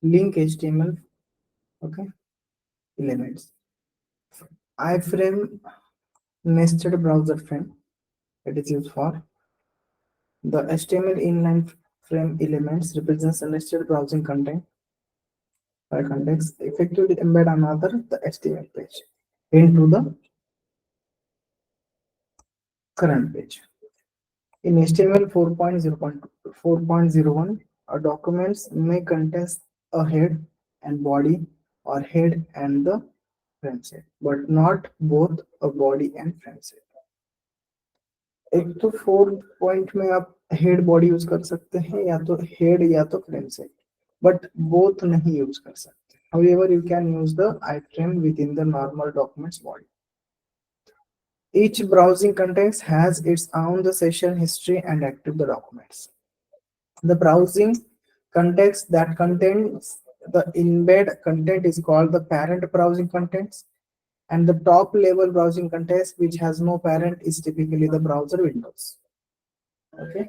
link HTML, okay, elements. iframe nested browser frame, it is used for the HTML inline frame elements represents a nested browsing content by context effectively embed another the HTML page into the current page. In HTML 4.0.4.01, a documents may contain a head and body or head and the frame set, but not both a body and frame set. एक तो 4 point में आप head body use कर सकते हैं या तो head या तो फ्रेम सेट, बट बोथ नहीं यूज कर सकते. However, you can use the iframe within the normal documents body. Each browsing context has its own the session history and active the documents. The browsing context that contains the embed content is called the parent browsing contents, and the top level browsing context which has no parent is typically the browser windows. Okay.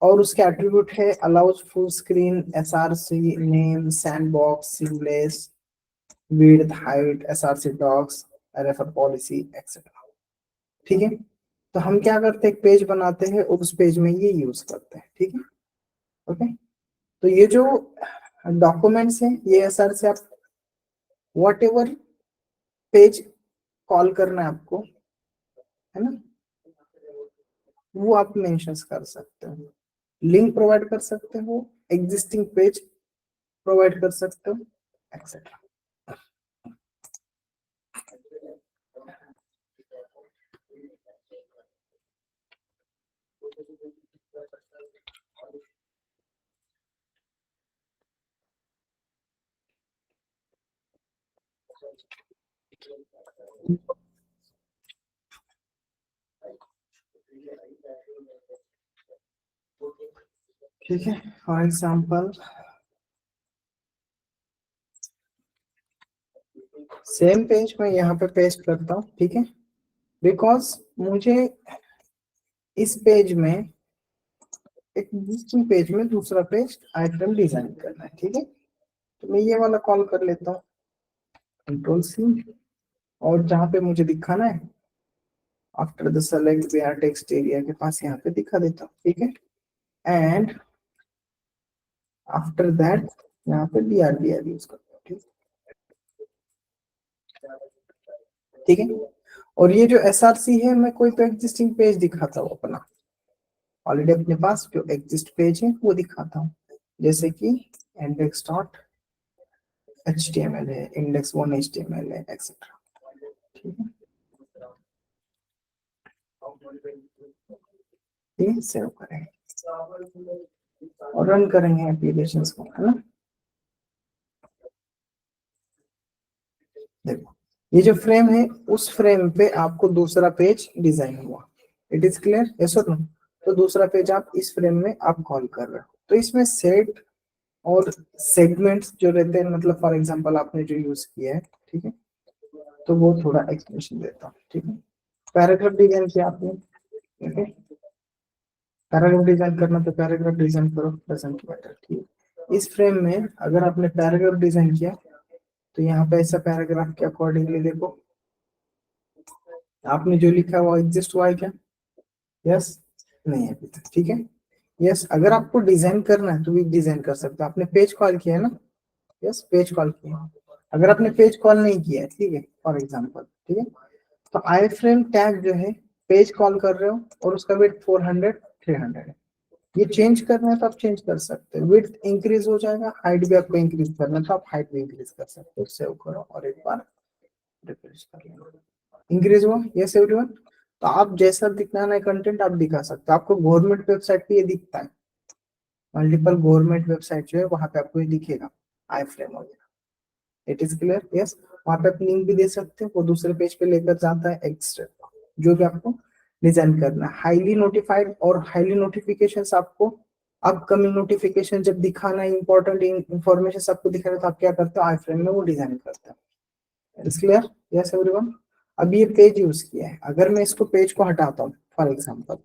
और उसके attribute है allows full screen, SRC, name, sandbox, seamless, width, height, SRC docs, refer policy et cetera. ठीक है. तो हम क्या करते हैं, एक पेज बनाते हैं और उस पेज में ये यूज करते हैं. ठीक है. ओके. तो ये जो डॉक्यूमेंट्स है ये SRC आप वॉट एवर पेज कॉल करना है आपको, है ना, वो आप मेंशन कर सकते हो, लिंक प्रोवाइड कर सकते हो, एग्जिस्टिंग पेज प्रोवाइड कर सकते हो, एक्सेट्रा. ठीक है. फॉर एग्जाम्पल सेम पेज में यहाँ पे पेस्ट करता हूँ. ठीक है. बिकॉज मुझे इस पेज में एक एग्जिस्टिंग पेज में दूसरा पेज आइटम डिजाइन करना है. ठीक है. तो मैं ये वाला कॉल कर लेता हूँ, Ctrl+C, और जहाँ पे मुझे दिखाना है after the select where text area के पास यहाँ पे दिखा देता हूँ. ठीक है. एंड आफ्टर दैट यहाँ पे BRBR यूज करता हूँ. ठीक है. और ये जो SRC है मैं कोई तो एग्जिस्टिंग पेज दिखाता हूँ अपना, ऑलरेडी अपने पास जो एग्जिस्ट पेज है वो दिखाता हूँ, जैसे कि index.html है, index1html है, एक्सेट्रा. ठीक है. ठीक है. सेव करेंगे और रन करेंगे एप्लीकेशन को, है ना. देखो ये जो फ्रेम है उस फ्रेम पे आपको दूसरा पेज डिजाइन हुआ. इट इज क्लियर, यस और नो. तो दूसरा पेज आप इस फ्रेम में आप कॉल कर रहे हो. तो इसमें सेट और सेगमेंट्स जो रहते हैं, मतलब फॉर एग्जांपल आपने जो यूज किया है, ठीक है, तो वो थोड़ा एक्सप्लेनेशन देता हूँ. ठीक है. पैराग्राफ डिजाइन किया आपने. ठीक है. पैराग्राफ डिजाइन करना तो पैराग्राफ डिजाइन करो, प्रेजेंट मैटर. ठीक है. इस फ्रेम में अगर आपने पैराग्राफ डिजाइन किया तो यहाँ पे ऐसा पैराग्राफ के अकॉर्डिंगली देखो आपने जो लिखा है वो एग्जिस्ट हुआ है क्या? यस. नहीं है अभी तक. ठीक है. यस. अगर आपको डिजाइन करना है तो भी डिजाइन कर सकते हो. आपने पेज कॉल किया है ना. यस. पेज कॉल किया. अगर आपने पेज कॉल नहीं किया है, ठीक है, फॉर एग्जांपल, ठीक है, तो आई फ्रेम टैग जो है पेज कॉल कर रहे हो और उसका वेट 400 300 है. ये चेंज करना है तो आप चेंज कर सकते हैं. विड्थ इंक्रीज हो जाएगा, हाइट भी आपको इंक्रीज करना है तो आप हाइट भी इंक्रीज कर सकते हो. सेव करो और एक बार रिफ्रेश कर लो. इंक्रीज हुआ. Yes everyone. तो आप जैसा दिखाना है कंटेंट आप दिखा सकते हो. आपको गवर्नमेंट वेबसाइट पे ये दिखता है, मल्टीपल गवर्नमेंट वेबसाइट जो है वहां पे आपको ये दिखेगा आई फ्रेम वगैरह. It is clear. यस. वहां पे आप लिंक भी दे सकते हैं, वो दूसरे पेज पे लेकर जाता है एक्स्ट्रा जो भी आपको डिजाइन करना है. हाईली नोटिफाइड और हाईली नोटिफिकेशन आपको अपकमिंग नोटिफिकेशन जब दिखाना है, इंपॉर्टेंट इंफॉर्मेशन आपको दिखाना है तो आप क्या करते हो, आई फ्रेम में वो डिजाइन करते हैं. It's clear. Yes everyone. अब ये पेज यूज किया है, अगर मैं इसको पेज को हटाता हूँ फॉर एग्जाम्पल,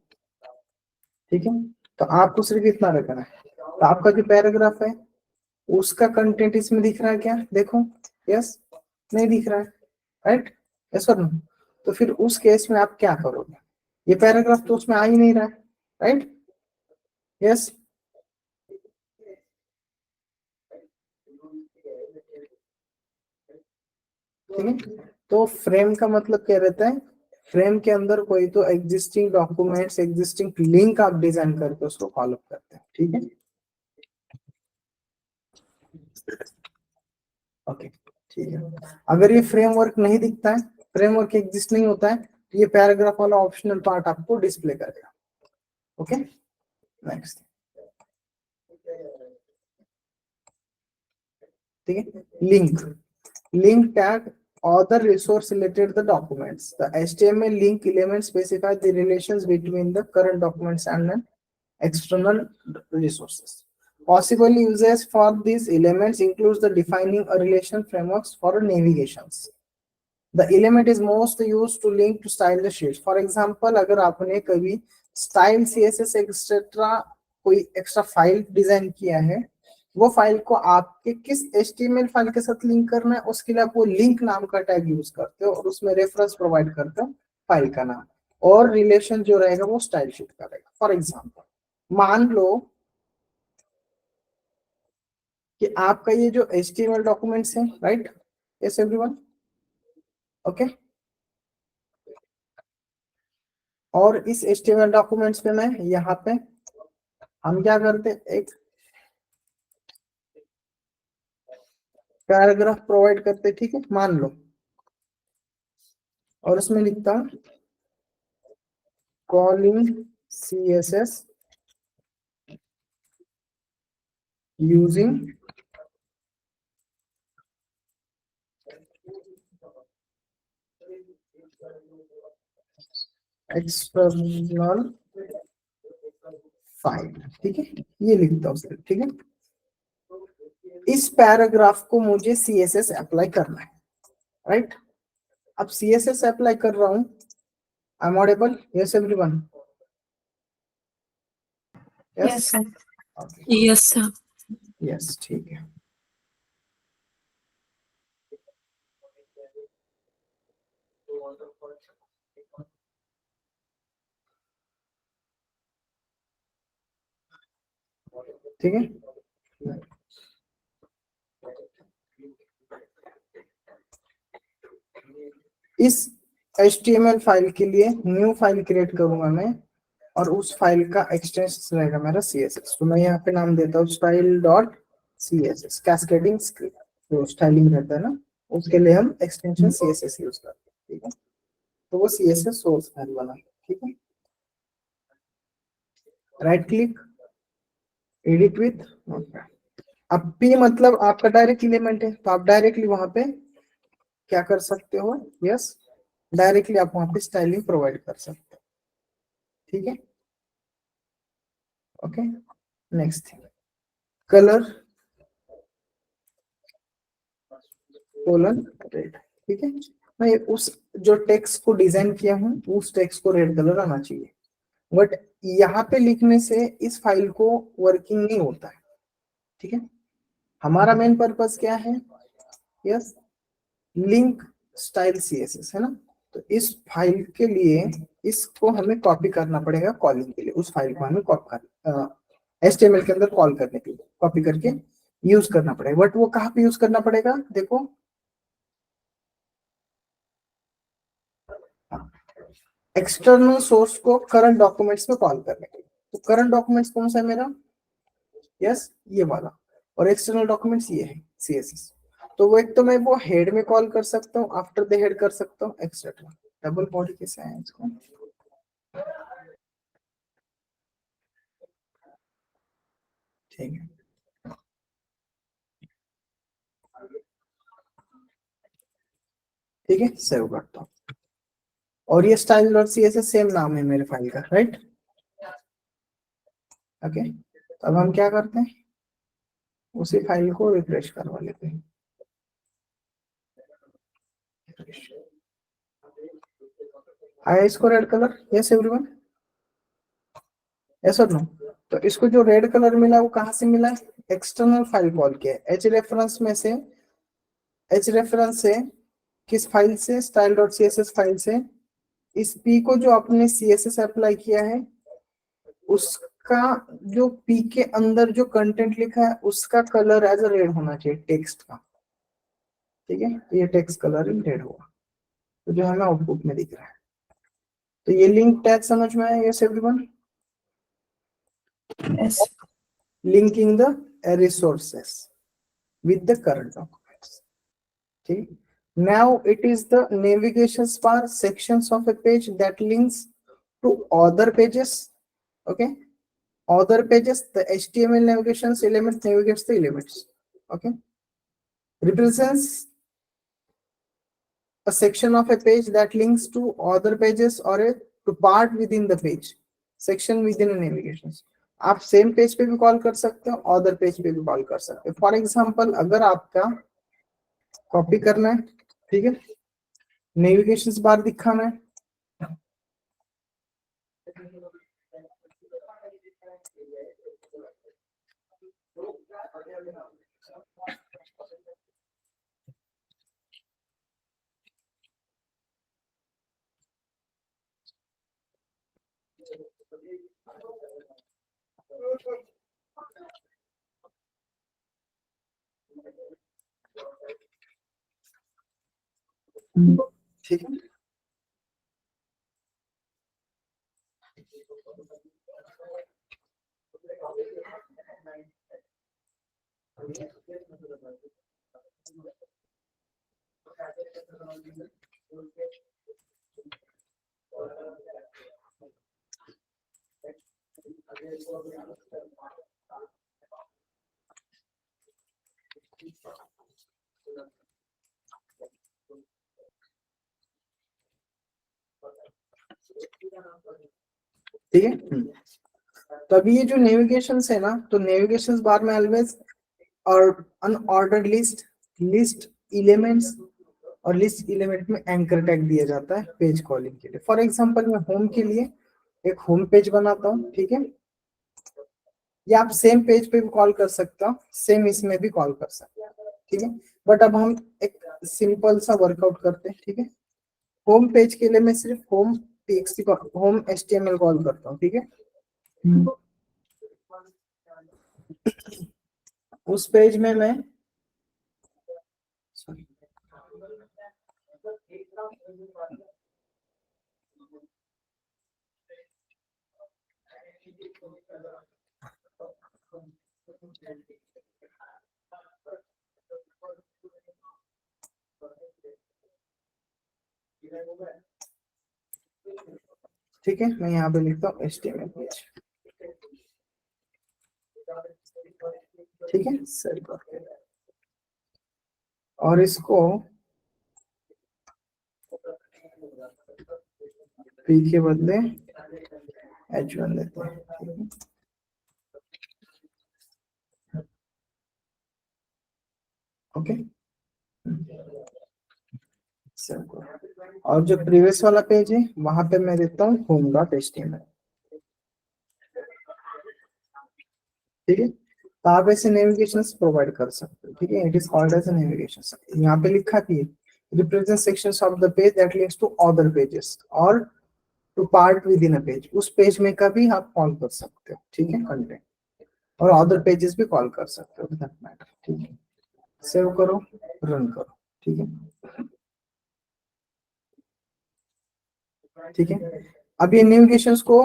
ठीक है, तो आपको सिर्फ इतना रखना है. तो आपका जो पैराग्राफ है उसका कंटेंट इसमें दिख रहा है क्या? देखो, यस, नहीं दिख रहा है, राइट, यस और नो? तो फिर उस केस में आप क्या करोगे? ये पैराग्राफ तो उसमें आ ही नहीं रहा है, राइट, यस। ठीक है, तो फ्रेम का मतलब क्या रहता है? फ्रेम के अंदर कोई तो एग्जिस्टिंग डॉक्यूमेंट्स, एग्जिस्टिंग लिंक आप डिजाइन करके उसको फॉलो करते हैं, ठीक है, ओके, ठीक है। अगर ये फ्रेमवर्क नहीं दिखता है, फ्रेमवर्क एग्जिस्ट नहीं होता है, तो ये पैराग्राफ वाला ऑप्शनल पार्ट आपको डिस्प्ले करेगा, ओके। नेक्स्ट, ठीक है, link, link tag other resource related the documents. The HTML link element specifies the relations between the current documents and an external resources. Possible uses for these elements includes the defining a relation frameworks for navigations. The element is most used to link to style sheets. For example, अगर आपने कभी style CSS etcetera कोई extra file design किया है, वो file को आपके किस HTML फाइल के साथ लिंक करना है, उसके लिए आप वो लिंक नाम का टैग यूज करते हो और उसमें रेफरेंस प्रोवाइड करते हो फाइल का नाम, और रिलेशन जो रहेगा वो स्टाइल शीट का रहेगा। फॉर एग्जाम्पल, मान लो कि आपका ये जो HTML डॉक्यूमेंट्स है, राइट, यस एवरीवन, ओके, और इस HTML डॉक्यूमेंट्स पे मैं यहाँ पे हम क्या करते, एक पैराग्राफ प्रोवाइड करते, ठीक है, मान लो, और उसमें लिखता हूँ calling CSS using external file, ठीक है, ये लिखता हूँ सिर्फ, ठीक है। इस पैराग्राफ को मुझे CSS अप्लाई करना है, राइट। अब CSS अप्लाई कर रहा हूँ, I am audible, yes everyone, Yes, yes, sir. Okay, Yes, sir. Yes, ठीक है। ठीक है, इस HTML फाइल के लिए न्यू फाइल क्रिएट करूंगा मैं, और उस फाइल का एक्सटेंशन रहेगा मेरा CSS। तो मैं यहाँ पे नाम देता हूँ style dot CSS, cascading script, जो स्टाइलिंग रहता है ना, उसके लिए हम एक्सटेंशन CSS यूज करते हैं, ठीक है। तो वो CSS सोर्स फाइल वाला, ठीक है, राइट क्लिक, एडिट विथ, अब P मतलब आपका डायरेक्ट एलिमेंट है, तो आप डायरेक्टली वहां पे क्या कर सकते हो, यस, डायरेक्टली आप वहां पे स्टाइलिंग प्रोवाइड कर सकते हो, ठीक है, okay. Next, colour colon red, ठीक है, मैं उस जो टेक्स्ट को डिजाइन किया हूँ उस टेक्स्ट को रेड कलर आना चाहिए, बट यहाँ पे लिखने से इस फाइल को वर्किंग नहीं होता है, ठीक है। हमारा मेन पर्पस क्या है, यस, लिंक स्टाइल CSS है ना, तो इस फाइल के लिए इसको हमें कॉपी करना पड़ेगा, कॉलिंग के लिए उस फाइल को हमें कॉपी कर HTML के अंदर कॉल करने के लिए कॉपी करके यूज करना पड़ेगा, बट वो कहाँ पे यूज करना पड़ेगा, देखो, एक्सटर्नल सोर्स को करंट डॉक्यूमेंट्स में कॉल करने के लिए। तो करंट डॉक्यूमेंट्स कौन सा है मेरा, यस, ये वाला, और एक्सटर्नल डॉक्यूमेंट्स ये है CSS। तो वो एक तो मैं वो हेड में कॉल कर सकता हूँ, आफ्टर द हेड कर सकता हूँ, एक्सेट्रा। डबल बॉडी कैसे है इसको, ठीक है, ठीक है, सेव करता हूँ, और ये स्टाइल डॉट CSS सेम नाम है मेरे फाइल का, राइट, ओके। अब हम क्या करते हैं, उसी फाइल को रिफ्रेश करवा लेते हैं, आया इसको red colour, yes everyone, yes और नो, तो इसको जो रेड कलर मिला वो कहाँ से मिला? एक्सटर्नल फाइल कॉल किया एच रेफरेंस में से, एच रेफरेंस से किस फाइल से? Style dot C S S file से। इस पी को जो आपने सी एस एस अप्लाई किया है उसका जो पी के अंदर जो कंटेंट लिखा है उसका कलर एज अ रेड होना चाहिए टेक्स्ट का, ठीक है? ये टेक्स्ट कलर रेड हुआ तो जो हमें आउटपुट में दिख रहा है। तो ये लिंक टैग समझ में आया? Yes everyone? Yes. Linking the resources with the current documents. Okay. Now it is the navigation bar sections of a page that links to other pages. Okay. Other pages, the HTML navigations element navigates the elements. Okay. Represents a section of a page that links to other pages or a to part within the page. Section within a navigation. आप same page पे भी call कर सकते हो, other page पे भी call कर सकते हो। फॉर एग्जांपल अगर आपका कॉपी करना है, ठीक है, नेविगेशन बार दिखाना है, ठीक है। ठीक है। तो अभी ये जो नेविगेशन है ना, तो नेविगेशन बार में ऑलवेज और अनऑर्डर्ड लिस्ट, लिस्ट एलिमेंट्स और लिस्ट एलिमेंट में एंकर टैग दिया जाता है पेज कॉलिंग के लिए। फॉर एग्जांपल मैं होम के लिए एक होम पेज बनाता हूँ, ठीक है, या आप सेम पेज पे भी कॉल कर सकते हो, सेम इसमें भी कॉल कर सकते हो, ठीक है। बट अब हम एक सिंपल सा वर्कआउट करते हैं, ठीक है। होम पेज के लिए मैं सिर्फ home TXT home HTML call करता हूँ, ठीक है। उस पेज में मैं ठीक है, मैं यहाँ पे लिखता हूँ एचटीएमएल पेज, ठीक है सर। और इसको पी के बदले H1 देते हैं, ठीक है। ओके, और जो प्रीवियस वाला पेज है वहां पे मैं देता हूँ होम डॉट एचटीएमएल, ठीक है। तो आप ऐसे नेविगेशन प्रोवाइड कर सकते हो, ठीक है। It is called as navigation. यहाँ पे लिखा कि represent sections of the page that links to other pages और to part within a page. उस पेज में का भी आप कॉल कर सकते हो, ठीक है, कंटेंट, और अदर पेजेस भी कॉल कर सकते हो, दैट मैटर, ठीक है। सेव करो, रन करो, ठीक है, ठीक है। अब ये नेविगेशंस को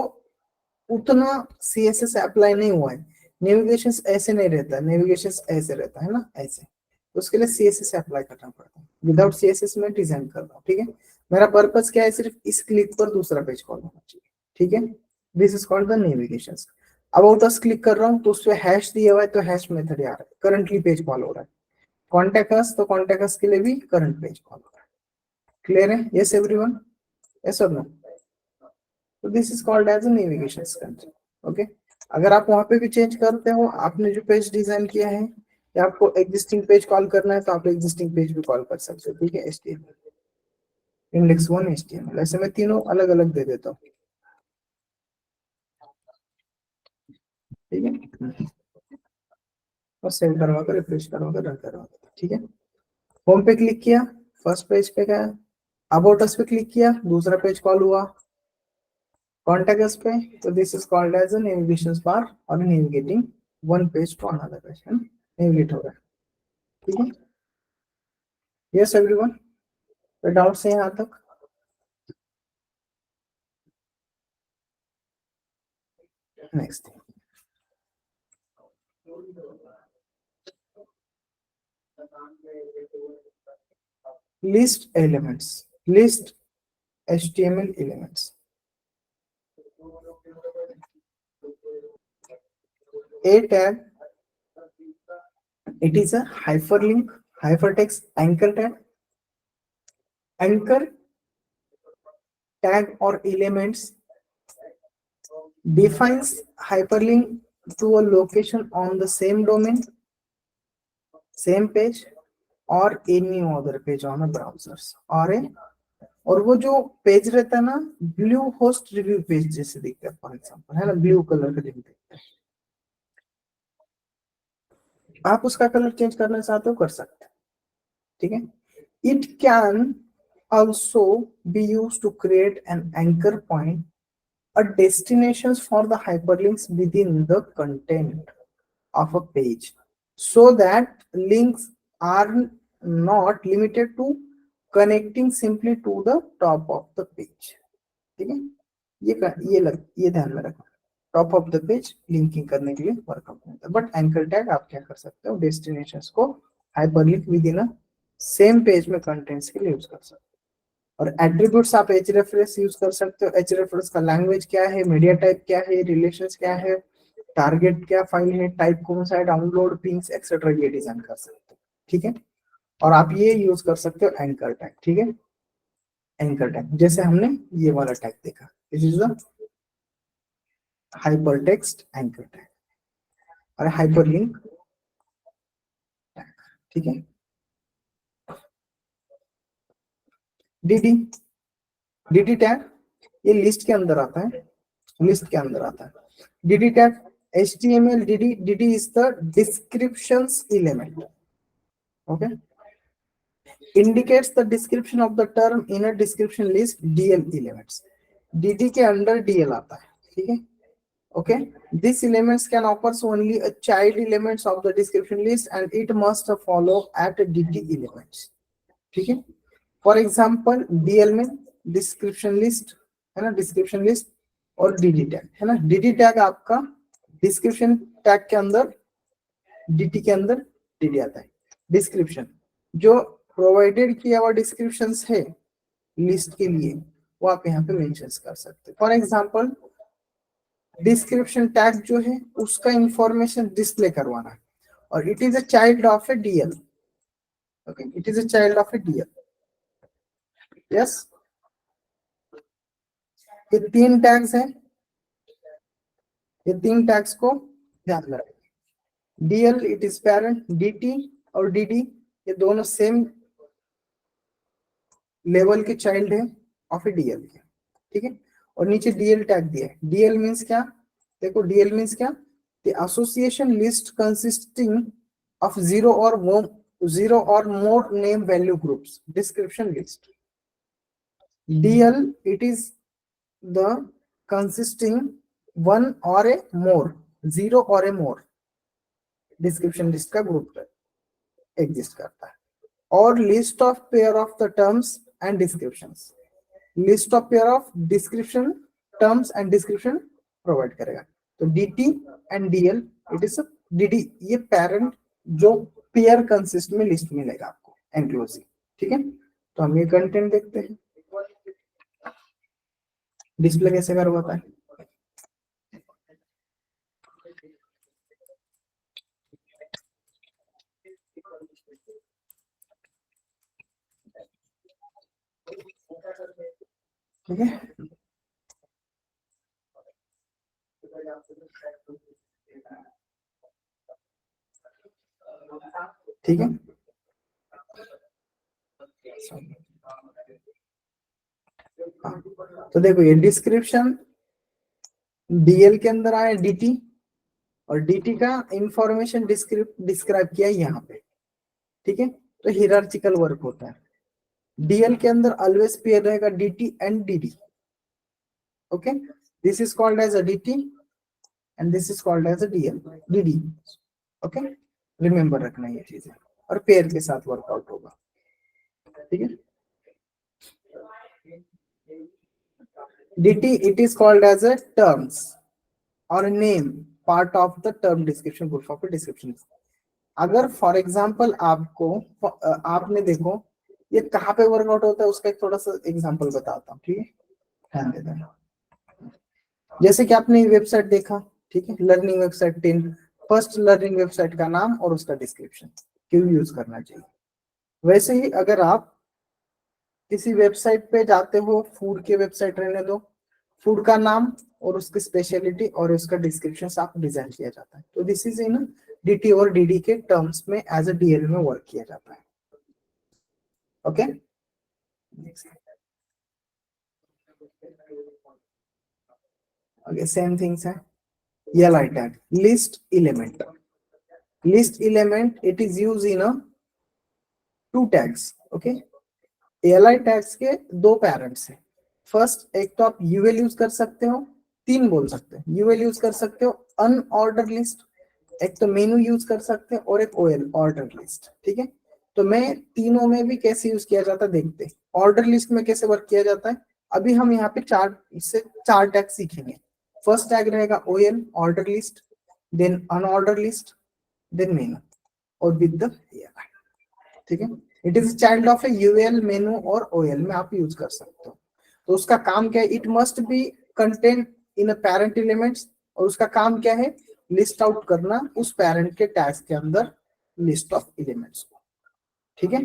उतना सीएसएस अप्लाई नहीं हुआ है, नेविगेशंस ऐसे नहीं रहता, नेविगेशंस ऐसे रहता है ना, ऐसे। उसके लिए सीएसएस अप्लाई करना पड़ता है। विदाउट सीएसएस में डिजाइन कर रहा हूँ, ठीक है। मेरा पर्पस क्या है? सिर्फ इस क्लिक पर दूसरा पेज कॉल होना चाहिए, ठीक है। This is called the navigation. About us click कर रहा हूँ तो उसपे हैश दिया हुआ है, तो हैश मेथड आ रहा है, करंटली पेज कॉल हो रहा है। कॉन्टेक्ट अस, तो कॉन्टेक्ट अस के लिए भी करंट पेज कॉल हो रहा है। क्लियर है? Yes everyone? यस और नो? तो this is called as a navigation control. Okay, अगर आप वहां पे भी चेंज करते हो, आपने जो पेज डिजाइन किया है या आपको एग्जिस्टिंग पेज कॉल करना है तो आप एग्जिस्टिंग पेज भी कॉल कर सकते हो, ठीक है। एचटीएमएल इंडेक्स 1 एचटीएमएल, ऐसे मैं तीनों अलग अलग दे देता हूँ। ठीक है, और सेव करवा कर रिफ्रेश करवा कर रन करवा देते हैं। ठीक है, होम पे क्लिक किया, फर्स्ट पेज पे गया, अबाउट अस पे क्लिक किया, दूसरा पेज कॉल हुआ, कॉन्टेक्ट अस पे, तो this is called as a navigation bar और navigating one page to another page, है ना, नेविगेट हो गया। ठीक है, यस एवरीवन, कोई डाउट्स है यहाँ तक? Next, list elements, list HTML elements. A tag, it is a hyperlink, hypertext anchor tag. Anchor tag or elements defines hyperlink to a location on the same domain, same page, or any other page on a browsers और वो जो page रहता है ना, blue host review page जैसे दिखता है, for example, है ना, ब्लू कलर का दिखता है। आप उसका कलर चेंज करना चाहते हो, कर सकते हैं। ठीक है, it can also be used to create an anchor point, a destinations for the hyperlinks within the content of a page, so that links are not limited to connecting simply to the top of the page. ठीक है, ये ध्यान में रखना, top of the page linking करने के लिए workout होता है। बट एंकर टैग आप क्या कर सकते हो, डेस्टिनेशंस को hyperlink with in a same page में कंटेंट्स के लिए यूज कर सकते हो। और एट्रीब्यूट्स आप hrefs यूज कर सकते हो। hrefs का लैंग्वेज क्या है, मीडिया टाइप क्या है, रिलेशंस क्या है, टारगेट क्या फाइल है, टाइप कौन सा है, डाउनलोड पिंग्स एक्सेट्रा, ये डिजाइन कर सकते हो। ठीक है, और आप ये यूज कर सकते हो एंकर टैग। ठीक है, एंकर टैग जैसे हमने ये वाला टैग देखा, this is the hypertext anchor tag और हाइपरलिंक टैग। ठीक है, डीडी, डीडी टैग ये लिस्ट के अंदर आता है, लिस्ट के अंदर आता है। DD tag, HTML DD, DD is the descriptions element. Okay, indicates the description of the term in a description list, DL elements. DD के अंदर DL आता है। ठीक है, okay, these elements can offers only a child elements of the description list and it must follow at DD elements. ठीक है, for example DL में description list है ना, डिस्क्रिप्शन लिस्ट और DD टैग है ना। DD टैग आपका description tag के अंदर, DT के अंदर DD आता है। डिस्क्रिप्शन जो प्रोवाइडेड किया हुआ डिस्क्रिप्शन है लिस्ट के लिए, वो आप यहाँ पे मेंशन कर सकते हैं। फॉर एग्जाम्पल डिस्क्रिप्शन टैग जो है उसका इंफॉर्मेशन डिस्प्ले करवाना है और it is a child of A DL। Okay, it is a child of A DL। Yes, ये तीन टैग्स हैं, ये तीन टैग्स को ध्यान में रखें। DL it is parent, DT और DD ये दोनों सेम लेवल के चाइल्ड है ऑफ ए DL के। ठीक है, और नीचे DL टैग दिया है। DL मींस क्या, देखो DL मींस क्या, the association list consisting of zero or more name value groups, description list. DL it is the consisting one or a more, zero or a more description list का group exist करता है। और list of pair of the terms and descriptions, list of pair of description, terms and description provide करेगा। तो DT and DL it is DD ये parent जो pair consist में list मिलेगा आपको एनक्लोजिंग। ठीक है, तो हम ये कंटेंट देखते हैं डिस्प्ले कैसे करवाता है। ठीक है, ठीक है, हाँ, तो देखो ये डिस्क्रिप्शन DL के अंदर आया DT और डीटी का इंफॉर्मेशन डिस्क्राइब किया है यहाँ पे, ठीक है। तो हियरार्चिकल वर्क होता है। डीएल के अंदर ऑलवेज पेयर रहेगा DT and DD, okay. This is called as a DT and this is called as a DL DD, okay. Remember रखना ये चीजें, और पेयर के साथ वर्कआउट होगा, ठीक है। dt it is called as a terms or a name part of the term description, full form description। अगर फॉर एग्जांपल आपको आपने देखो ये कहाँ पे वर्कआउट होता है उसका एक थोड़ा सा एग्जांपल बताता हूँ, ठीक है, ध्यान दे देना। जैसे कि आपने वेबसाइट देखा, ठीक है, learning website 10, first learning website का नाम और उसका डिस्क्रिप्शन क्यों यूज करना चाहिए। वैसे ही अगर आप किसी वेबसाइट पे जाते हो, फूड के वेबसाइट रहने दो, फूड का नाम और उसकी स्पेशलिटी और उसका डिस्क्रिप्शन आप डिजाइन किया जाता है। तो दिस इज इन डीटी और डीडी के टर्म्स में एज अ डीएल में वर्क किया जाता है, ओके। ओके, सेम थिंग्स है। LI tag, list element, list element it is use in a two tags, okay. LI tags के दो पेरेंट्स हैं। फर्स्ट, एक तो आप यूएल यूज कर सकते हो, तीन बोल सकते हो। यूएल यूज कर सकते हो अनऑर्डर लिस्ट, एक तो मेनू यूज कर सकते हैं, और एक ओएल ऑर्डर लिस्ट, ठीक है। तो मैं तीनों में भी कैसे यूज किया जाता है देखते हैं। ऑर्डर लिस्ट में कैसे वर्क किया जाता है, अभी हम यहाँ पे चार टैग सीखेंगे। फर्स्ट टैग रहेगा OL order list, then unorder list, then menu, और विद द एलआई, ठीक है। It is child of a UL, menu और ओएल में आप यूज कर सकते हो। तो उसका काम क्या है, it must be content in a parent elements, और उसका काम क्या है, लिस्ट आउट करना उस पेरेंट के टैग्स के अंदर लिस्ट ऑफ एलिमेंट्स को, ठीक है।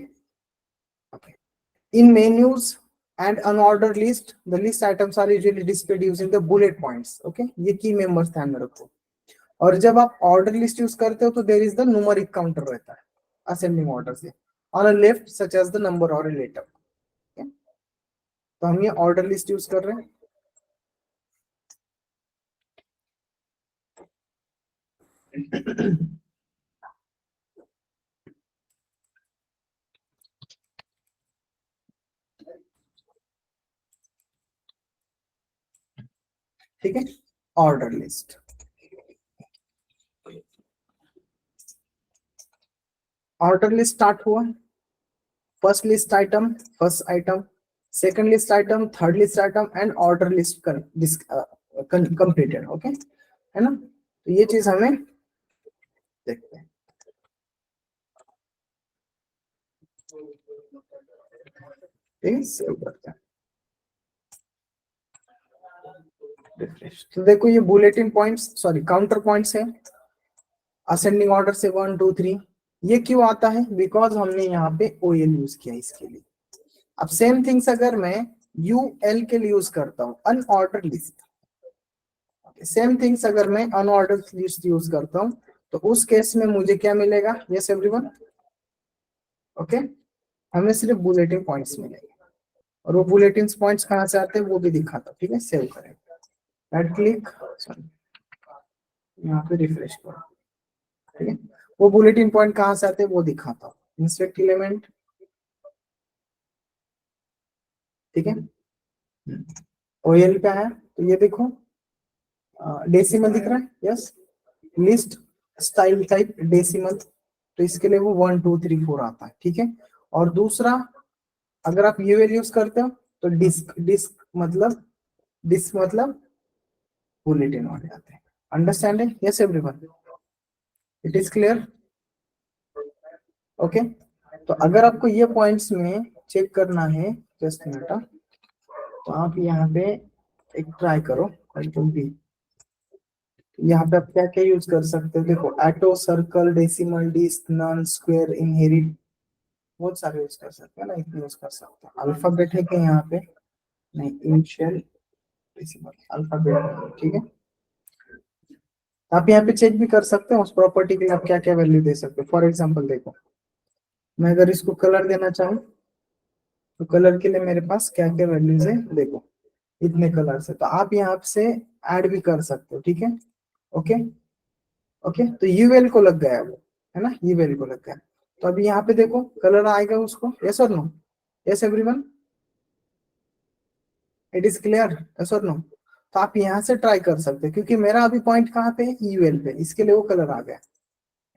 In menus and unorder list the list items are usually displayed using the bullet points, okay. ये की मेंबर्स ध्यान में रखो। और जब आप ऑर्डर लिस्ट यूज करते हो तो there is the numeric counter रहता है असेंडिंग ऑर्डर से on a left such as the number और ए लेटर, तो हम ये ऑर्डर लिस्ट यूज कर रहे हैं। ठीक है, order list, order list start हुआ। First list item, first item, second list item, third list item end order list completed, okay, है ना। तो ये चीज हमें देखते हैं, ठीक है, सेव करते हैं। रिफ्रेश, तो देखो ये bulletin points, sorry counter points है असेंडिंग ऑर्डर से 1 2 3। ये क्यों आता है, बिकॉज हमने यहाँ पे ओएल यूज किया इसके लिए। अब सेम थिंग्स अगर मैं यूएल के लिए यूज करता हूँ अनऑर्डर लिस्ट, सेम थिंग्स अगर मैं अनऑर्डर लिस्ट यूज करता हूँ तो उस केस में मुझे क्या मिलेगा, यस एवरीवन, ओके। हमें सिर्फ बुलेटिन पॉइंट्स मिलेंगे, और वो बुलेटिन पॉइंट्स कहाँ से आते हैं वो भी दिखाता हूँ, ठीक है। सेव करें, राइट क्लिक, सॉरी यहाँ पे रिफ्रेश करो, ठीक है। वो बुलेटिन पॉइंट कहाँ से आते हैं वो दिखाता हूँ, इंसर्ट एलिमेंट, ठीक है। ओएल पे है तो ये देखो डेसिमल दिख रहा है, yes. List style type decimal, तो इसके लिए वो 1 2 3 4 आता है, ठीक है। और दूसरा, अगर आप यूएल यूज करते हो तो डिस्क मतलब बुलेटिन वाले आते हैं। Understanding, yes everyone, it is clear, okay. तो अगर आपको ये पॉइंट्स में चेक करना है, जस्ट मिनट, तो आप यहाँ पे एक ट्राई करो, कंट्रोल बी। यहाँ पे आप क्या क्या यूज कर सकते हो, देखो auto, circle, decimal, disc, none, square, inherit, बहुत सारे यूज कर सकते हैं ना, इतने यूज कर सकते हैं। अल्फाबेट है क्या यहाँ पे, नहीं, इनिशियल डेसिमल अल्फाबेट, ठीक है। आप यहाँ पे चेक भी कर सकते हो उस प्रॉपर्टी के लिए आप क्या क्या वैल्यू दे सकते हो। फॉर एग्जांपल देखो, मैं अगर इसको कलर देना चाहूँ तो कलर के लिए मेरे पास क्या क्या वैल्यूज है, देखो इतने कलर से, तो आप यहाँ से ऐड भी कर सकते हो, ठीक है, ओके। ओके, तो यूएल को लग गया वो, है ना, यूएल को लग गया। तो अभी यहाँ पे देखो कलर आएगा उसको, यस और no, yes everyone, it is clear, yes और नो। तो आप यहाँ से ट्राई कर सकते हैं, क्योंकि मेरा अभी पॉइंट कहाँ पे है, यूएल पे, इसके लिए वो कलर आ गया।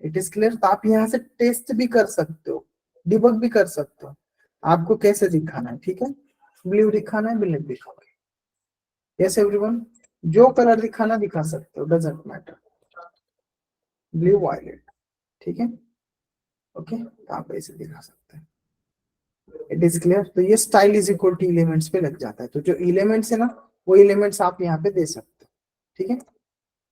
It is clear. तो आप यहाँ से टेस्ट भी कर सकते हो, डिबग भी कर सकते हो, आपको कैसे दिखाना है, ठीक है, ब्लू दिखाना है, ब्लैक दिखाना है, यस एवरीवन, जो कलर दिखाना दिखा सकते हो, डजेंट मैटर, ब्लू वायलेट, ठीक है, ओके, तो आप ऐसे दिखा सकते हैं। It is clear. तो ये style is equal two elements पे लग जाता है, तो जो एलिमेंट्स है ना, वो एलिमेंट्स आप यहाँ पे दे सकते हो, ठीक है,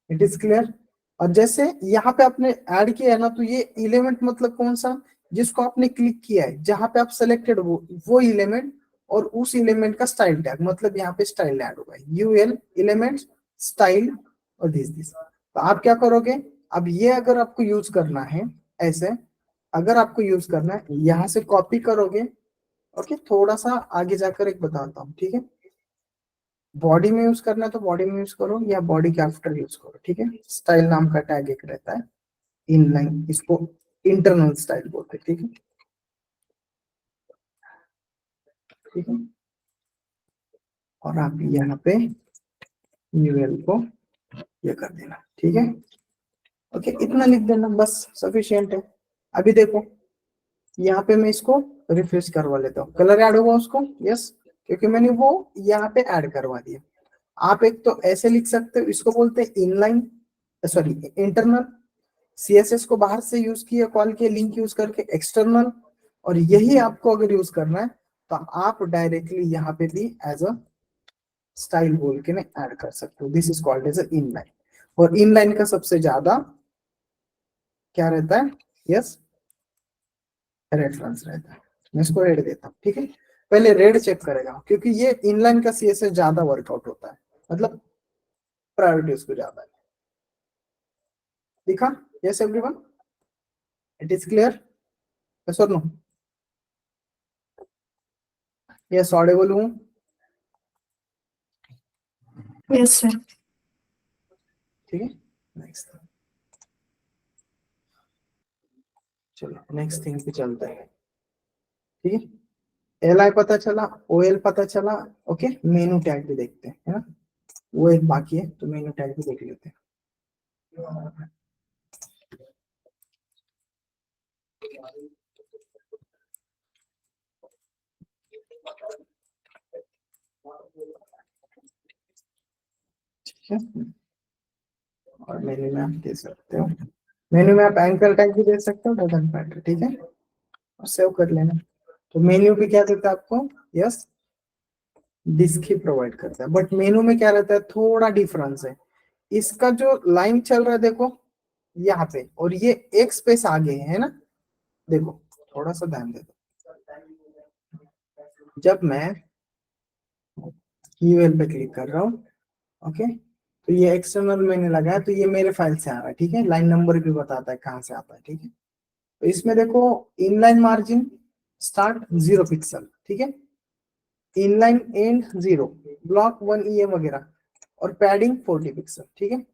इट इज क्लियर। और जैसे यहाँ पे आपने ऐड किया है ना, तो ये एलिमेंट मतलब कौन सा, जिसको आपने क्लिक किया है, जहां पे आप सेलेक्टेड वो एलिमेंट, और उस एलिमेंट का स्टाइल टैग, मतलब यहाँ पे स्टाइल ऐड होगा, यूएल एलिमेंट स्टाइल और दिस। तो आप क्या करोगे, अब ये अगर आपको यूज करना है ऐसे, अगर आपको यूज करना है, यहाँ से कॉपी करोगे, ओके, थोड़ा सा आगे जाकर एक बताता हूँ, ठीक है, बॉडी में यूज करना है तो बॉडी में यूज करो, या बॉडी के आफ्टर यूज करो, ठीक है, स्टाइल नाम का टैग एक रहता है, इनलाइन, इसको इंटरनल स्टाइल बोलते हैं, ठीक है, ठीक है, और आप यहाँ पे यूएल को ये कर देना, ठीक है, ओके, इतना लिख देना बस, सफिशियंट है। अभी देखो यहाँ पे मैं इसको रिफ्रेश करवा लेता हूँ, कलर ऐड होगा उसको, यस, क्योंकि मैंने वो यहाँ पे ऐड करवा दिया। आप एक तो ऐसे लिख सकते हो, इसको बोलते हैं इनलाइन, सॉरी इंटरनल, सीएसएस को बाहर से यूज किया, कॉल के लिंक यूज करके एक्सटर्नल, और यही आपको अगर यूज करना है तो आप डायरेक्टली यहाँ पे भी एज अ स्टाइल बोल के ऐड कर सकते हो, this is called as a inline. और इनलाइन का सबसे ज्यादा क्या रहता है, यस, रेफरेंस रहता है। मैं इसको रेड देता हूँ, ठीक है, पहले रेड चेक करेगा, क्योंकि ये इनलाइन का सीएसएस ज्यादा वर्कआउट होता है, मतलब प्रायोरिटी उसको ज्यादा है, दिखा, yes everyone, it is clear, yes और नो, यस ऑडिबल हूँ, यस सर। ठीक है, नेक्स्ट, चलो नेक्स्ट थिंग पे चलते हैं, ठीक है, एल आई पता चला, ओ एल पता चला, ओके, मेनू टैग भी देखते हैं, है ना, वो एक बाकी है, तो मेनू टैग भी देख लेते हैं। ठीक है, और मेन्यू में आप दे सकते हो, मेन्यू में आप एंकर टैग भी दे सकते हो, डजंट मैटर, ठीक है, और सेव कर लेना। तो मेन्यू पे क्या देता है आपको, यस, डिस्क ही प्रोवाइड करता है, बट मेनू में क्या रहता है, थोड़ा डिफरेंस है, इसका जो लाइन चल रहा है देखो यहाँ पे, और ये एक स्पेस आगे है ना, देखो थोड़ा सा ध्यान दे दो, जब मैं यूएल पे क्लिक कर रहा हूँ, ओके, तो ये एक्सटर्नल मैंने लगाया, तो ये मेरे फाइल से आ रहा है, ठीक है, लाइन नंबर भी बताता है कहाँ से आता है, ठीक है, तो इसमें देखो इनलाइन मार्जिन स्टार्ट 0 पिक्सल, ठीक है, इनलाइन एंड 0, ब्लॉक 1 EM वगैरह, और पैडिंग 40 पिक्सल, ठीक है,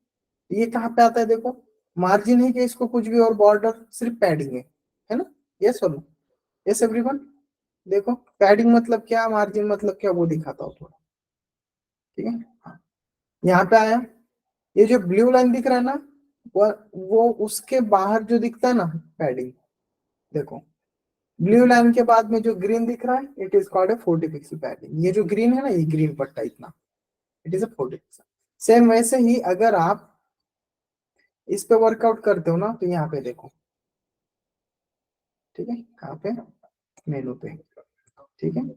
ये कहाँ पे आता है देखो, मार्जिन है कि इसको कुछ भी, और बॉर्डर सिर्फ पैडिंग है ना, यस और नो, यस एवरीवन, देखो पैडिंग मतलब क्या, मार्जिन मतलब क्या, वो दिखाता हूँ थोड़ा, ठीक है, हाँ, यहाँ पे आया, ये जो ब्लू लाइन दिख रहा है ना, वो उसके बाहर जो दिखता है ना पैडिंग, देखो ब्लू लाइन के बाद में जो ग्रीन दिख रहा है, it is called a 40 pixel padding, ये जो ग्रीन है ना, ये ग्रीन पट्टा इतना, it is a 40 pixel. Same वैसे ही अगर आप इस पे वर्कआउट करते हो ना, तो यहाँ पे देखो, ठीक है, कहाँ पे, मेनू पे, ठीक है,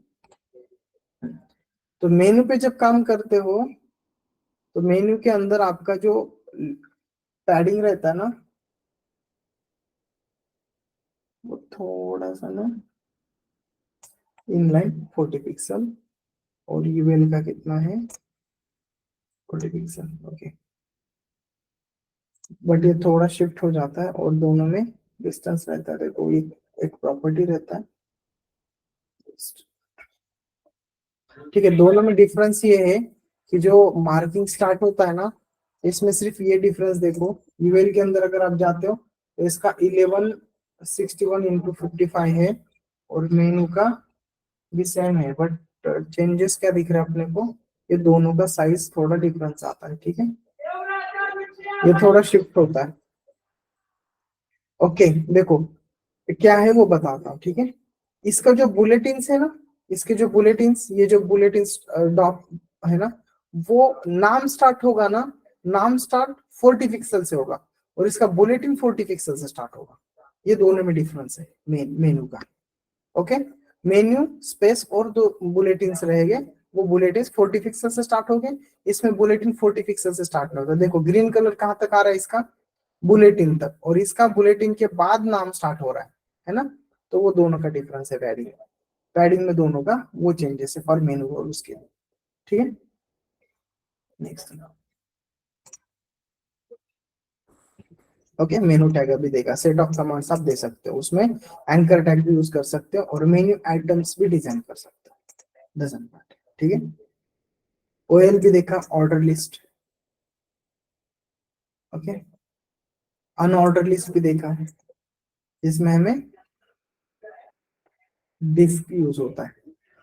तो मेनू पे जब काम करते हो, तो मेन्यू के अंदर आपका जो पैडिंग रहता है ना, वो थोड़ा सा ना इनलाइन 40 पिक्सल, और यूएल का कितना है, 40 पिक्सल, ओके, बट ये थोड़ा शिफ्ट हो जाता है, और दोनों में डिस्टेंस रहता है, देखो ये एक प्रॉपर्टी रहता है, ठीक है, दोनों में डिफरेंस ये है कि जो मार्किंग स्टार्ट होता है ना, इसमें सिर्फ ये डिफरेंस देखो, यूएल के अंदर अगर आप जाते हो तो इसका 1161 इंटू 55 है और मेनू का भी सेम है, बट चेंजेस क्या दिख रहा है अपने को, ये दोनों का साइज थोड़ा डिफरेंस आता है, ठीक है, ये थोड़ा शिफ्ट होता है। ओके देखो क्या है वो बताता हूँ, ठीक है। इसका जो बुलेटिन्स है ना, इसके जो बुलेटिन्स, ये जो बुलेटिन्स डॉक है ना, वो नाम स्टार्ट होगा ना, नाम स्टार्ट 40 पिक्सल से होगा और इसका बुलेटिन 40 पिक्सल से स्टार्ट होगा। ये दोनों में डिफरेंस है मेनू का। ओके, मेन्यू स्पेस और दो बुलेटिन्स रहेंगे, वो बुलेटिन 40 पिक्सल से स्टार्ट हो गए, इसमें बुलेटिन 40 पिक्सल से स्टार्ट नहीं होगा। देखो ग्रीन कलर कहां तक आ रहा है इसका, बुलेटिन तक, और इसका बुलेटिन के बाद नाम स्टार्ट हो रहा है ना, तो वो दोनों का डिफरेंस है पैडिंग, पैडिंग में दोनों का वो चेंजेस है फॉर मेनू और उसके, ठीक है। नेक्स्ट, ओके, मेनू टैग अभी देगा, सेट ऑफ कमांड्स आप दे सकते हो उसमें, एंकर टैग भी यूज कर सकते हो और मेन्यू आइटम्स भी डिजाइन कर सकते हो, डजंट मैटर, ठीक है। ओएल भी देखा, order list, okay, unordered list भी देखा है, जिसमें हमें दिस यूज होता है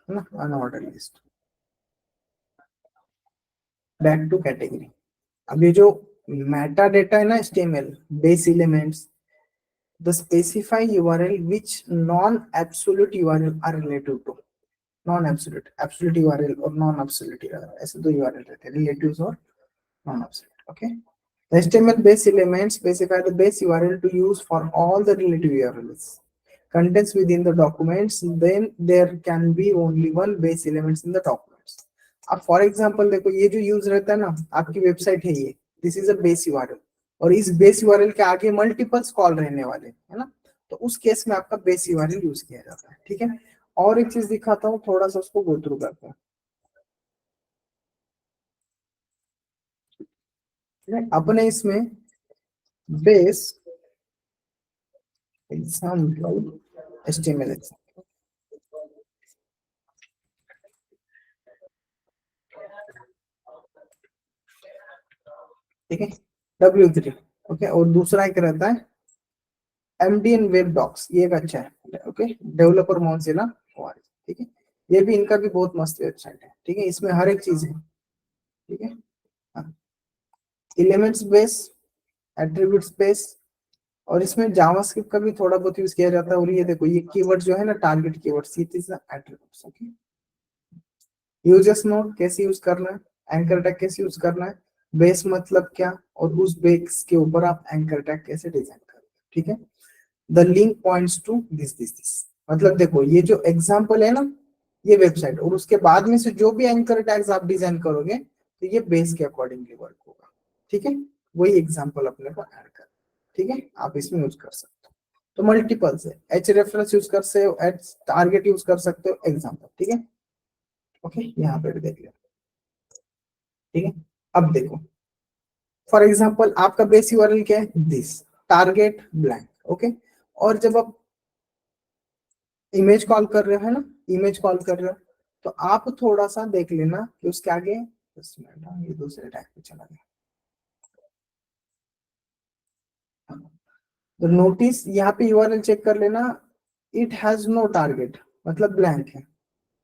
ना, unorder list. Back to category, अब ये जो मेटा डेटा है ना, HTML base elements, the specify URL which non absolute URL are relative to, non absolute, absolute URL और नॉन एब्सोल्यूट यूआरएल, ऐसे दो यूआरएल रहते हैं, रिलेटिव्स और non absolute, okay. The HTML base elements specify the base URL to use for all the relative URLs contents within the documents. Then there can be only one base elements in the documents. अब for example देखो, ये जो use रहता है ना, आपकी website है ये, this is a base URL, और इस बेस यूआरएल के आगे मल्टीपल्स कॉल रहने वाले है ना, तो उस केस में आपका बेस यूआरएल यूज किया जाता है, ठीक है। और एक चीज दिखाता हूँ, थोड़ा सा उसको गो थ्रू करते हैं, ठीक है? अपने इसमें बेस एग्जाम्पल HTML, ठीक है, W3, ओके, और दूसरा एक रहता है MDN वेब डॉक्स, ये एक अच्छा है, ओके, डेवलपर मोजिला, ठीक है, ये भी इनका भी बहुत मस्त वेबसाइट है, ठीक है, इसमें हर एक चीज है, ठीक है। एलिमेंट्स बेस, एट्रीब्यूट्स बेस, और इसमें जावास्क्रिप्ट का भी थोड़ा बहुत यूज किया जाता है, और ये देखो ये कीवर्ड जो है ना, target keywords, it is attributes, okay. Users node कैसे यूज करना है, एंकर टैग कैसे यूज करना है, बेस मतलब क्या, और उस बेस के ऊपर आप एंकर टैग कैसे डिजाइन करना है, ठीक है। The link points to this, मतलब देखो ये जो एग्जांपल है ना, ये वेबसाइट, और उसके बाद में से जो भी एंकर टैग्स आप डिजाइन करोगे तो ये बेस के अकॉर्डिंगली वर्क होगा, ठीक है। वही एग्जांपल अपने को ऐड कर, ठीक है, आप इसमें यूज कर सकते हो। तो मल्टीपल्स है, एच रेफरेंस यूज कर सकते हो, एच टारगेट यूज कर सकते हो, एग्जांपल, ठीक है। ओके, यहाँ पे भी देख लिया, ठीक है। अब देखो फॉर एग्जांपल आपका बेस यूआरएल क्या है, दिस, टारगेट ब्लैंक, ओके, और जब आप इमेज कॉल कर रहे हो है ना, इमेज कॉल कर रहे हो, तो आप थोड़ा सा देख लेना कि उसके आगे, 10 मिनट, ये दूसरे टैग पे चला गया, हाँ। तो नोटिस यहाँ पे यूआरएल चेक कर लेना, इट हैज नो टारगेट, मतलब ब्लैंक है,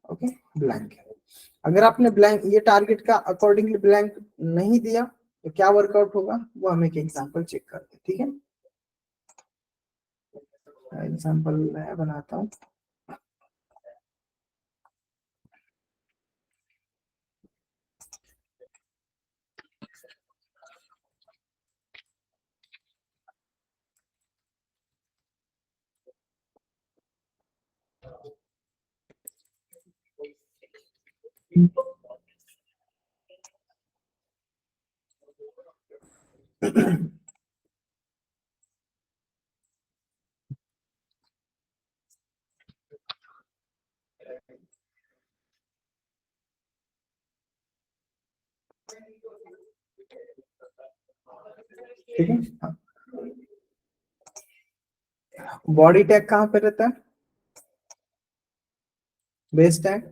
ओके, ब्लैंक है। अगर आपने ब्लैंक, ये टारगेट का अकॉर्डिंगली ब्लैंक नहीं दिया तो क्या वर्कआउट होगा, वो हम एक एग्जांपल चेक करते हैं, ठीक है। एग्जांपल मैं बनाता हूँ, ठीक है। बॉडी टैग कहाँ पे रहता है, base tag,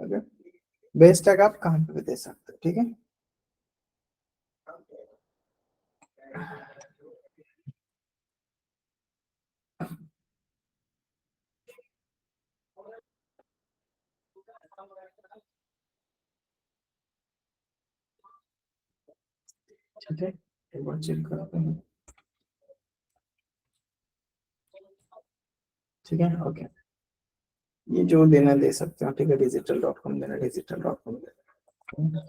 okay, base tag आप कहाँ पे भी दे सकते हो, ठीक है। ठीक है, एक बार चेक करते हैं। ठीक है, ओके, ये जो देना दे सकते हो, ठीक है, digital.com देना, digital.com देना।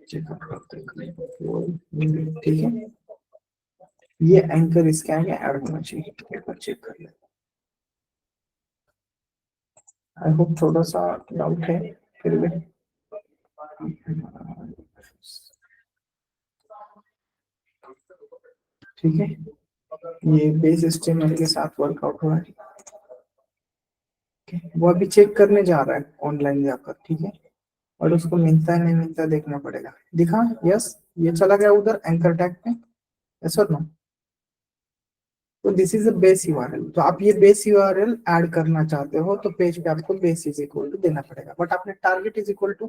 चेकआउट करते हैं, ठीक है, ये एंकर इसके आगे ऐड होना चाहिए, एक बार चेक कर ले। आई होप थोड़ा सा डाउट है फिर भी। ठीक है, ये बेस HTML के साथ वर्कआउट हुआ है। वो अभी चेक करने जा रहा है ऑनलाइन जाकर, ठीक है, और उसको मिलता है नहीं मिलता देखना पड़ेगा। दिखा, यस, ये चला गया उधर एंकर टैग पे, यस और नो। तो this is a base URL, तो आप ये बेस यूआरएल ऐड करना चाहते हो तो पेज पे आपको बेस इज इक्वल टू देना पड़ेगा, बट आपने target is equal to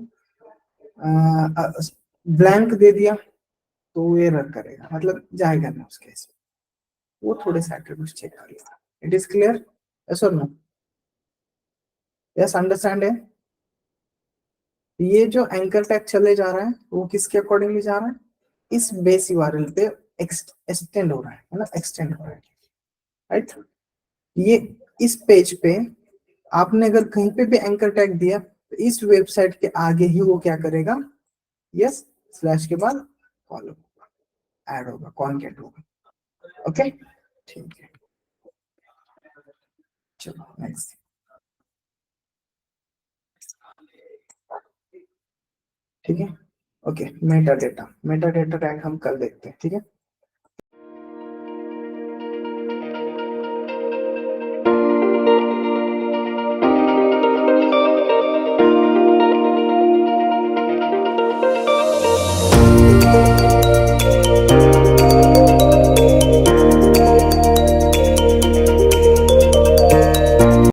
blank दे दिया तो वो एरर करेगा, मतलब जाएगा ना उस केस में। वो थोड़े से एट्रीब्यूट्स चेक कर लेगा। इट इज क्लियर, यस और नो? यस, अंडरस्टैंड है? ये जो एंकर टैग चले जा रहा है वो किसके अकॉर्डिंगली जा रहा है? इस बेस यूआरएल पे एक्सटेंड हो रहा है ना, एक्सटेंड हो रहा है, राइट? ये इस पेज पे आपने अगर कहीं पे भी एंकर टैग दिया तो इस वेबसाइट के आगे ही वो क्या करेगा, यस, स्लैश के बाद कॉलम ऐड होगा, कॉन्टेंट होगा। ओके, ठीक है, चलो नेक्स्ट। ठीक है, ओके, मेटा डेटा टैग हम कल देखते हैं, ठीक है।